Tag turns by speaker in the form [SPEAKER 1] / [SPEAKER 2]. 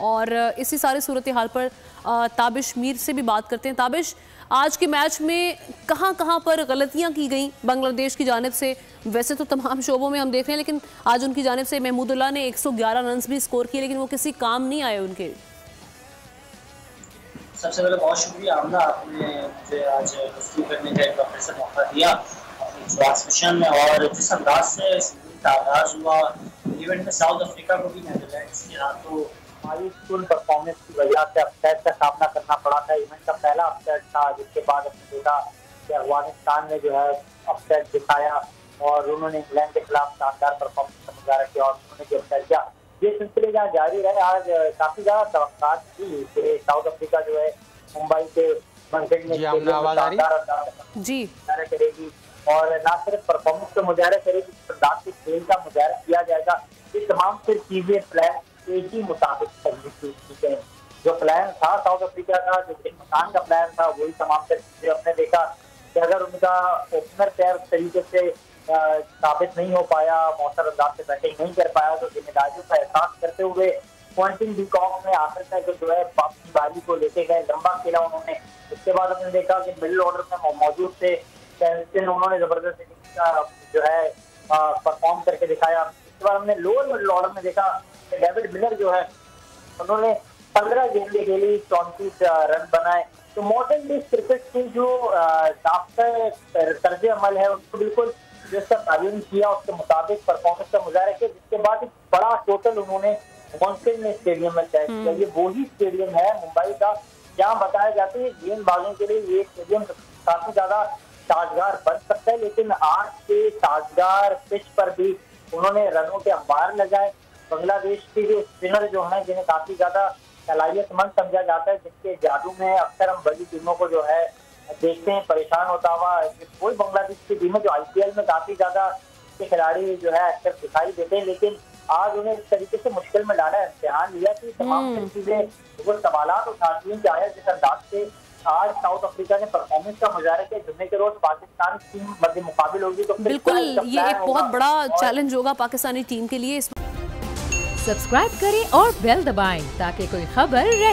[SPEAKER 1] और इसी सारी सूरत हाल पर ताबिश मीर से भी बात करते हैं। ताबिश, आज के मैच में कहां पर गलतियां की गई बांग्लादेश की जानिब से? वैसे तो तमाम शोबों में हम देख रहे हैं, लेकिन आज उनकी जानिब से महमूदुल्लाह ने 111 रन भी स्कोर किए, लेकिन वो किसी काम नहीं आए उनके।
[SPEAKER 2] सबसे पहले बहुत शुक्रिया आमना, आपने मुझे आज गुफ्तगू करने का एक बार से मौका दिया अपनी ट्रांसमिशन में। और जिस अंदाज से का आगाज हुआ इवेंट में, साउथ अफ्रीका को भी नीदरलैंड्स के हाथों मायूसकुन परफॉर्मेंस की वजह से अपसेट का सामना करना पड़ा था। इवेंट का पहला अपसेट था, जिसके बाद हमने देखा कि अफगानिस्तान ने जो है अपसेट दिखाया और उन्होंने इंग्लैंड के खिलाफ शानदार परफॉर्मेंस का मुजाहरा किया और उन्होंने जो अपसेट किया, ये सिलसिले जहाँ जारी रहे। आज काफी ज्यादा तवक्कात थी कि साउथ अफ्रीका जो है मुंबई के मनगढ़ में
[SPEAKER 1] जी
[SPEAKER 2] करेगी और न सिर्फ परफॉर्मेंस का मुजाहरा करेगी, के खेल का मुजाहरा किया जाएगा। ये तमाम फिर चीजें प्लान एक ही मुताबिक करनी थी। जो प्लान था साउथ अफ्रीका का, जो मकान का प्लान था, वही तमाम फिर चीजें हमने देखा कि अगर उनका ओपनर पैर तरीके से साबित नहीं हो पाया, मौसर अंदाज से बैटिंग नहीं कर पाया, तो जिम्मेदारियों का एहसास करते हुए क्वांटिन डिकॉक ने आखिर तक जो है अपनी बारी को लेके गए, लंबा खेला उन्होंने। उसके बाद हमने देखा कि मिडिल ऑर्डर में मौजूद थे, उन्होंने जबरदस्त जो है परफॉर्म करके दिखाया। इसके बाद हमने लोअर मिडिल ऑर्डर में देखा कि डेविड मिलर जो है उन्होंने 15 गेंदें खेली, 34 रन बनाए। तो मॉडर्न डे क्रिकेट की जो तर्ज अमल है उसको बिल्कुल जिसका तालीम किया उसके मुताबिक परफॉर्मेंस का मुजाहरा किया, जिसके बाद एक बड़ा टोटल उन्होंने मॉन्स्टर स्टेडियम में तय किया। ये वही स्टेडियम है मुंबई का जहाँ बताया जाता है गेंदबाजों के लिए ये स्टेडियम काफी ज्यादा साजगार बन सकता है, लेकिन आज के साजगार पिच पर भी उन्होंने रनों के अंबार लगाए। बांग्लादेश के जो स्पिनर जो है, जिन्हें काफी ज्यादा सलाहियतमंद समझा जाता है, जिनके जादू में अक्सर हम बड़ी टीमों को जो है देखते हैं परेशान होता हुआ, कोई बांग्लादेश की टीम है जो आईपीएल में काफी ज्यादा के खिलाड़ी जो है अक्सर दिखाई देते हैं, लेकिन आज उन्हें इस तरीके से मुश्किल में डाला है, इम्तिहान लिया कि तमाम चीजें वो सवालात उठाती हैं कि आया जिस अंदाज से आज साउथ अफ्रीका ने परफॉर्मेंस का मुजाहरा किया। जुम्मे के रोज पाकिस्तान टीम मध्य मुकाबिल होगी, तो
[SPEAKER 1] बिल्कुल ये एक बहुत बड़ा चैलेंज होगा पाकिस्तानी टीम के लिए।
[SPEAKER 3] सब्सक्राइब करें और बेल दबाएं ताकि कोई खबर रह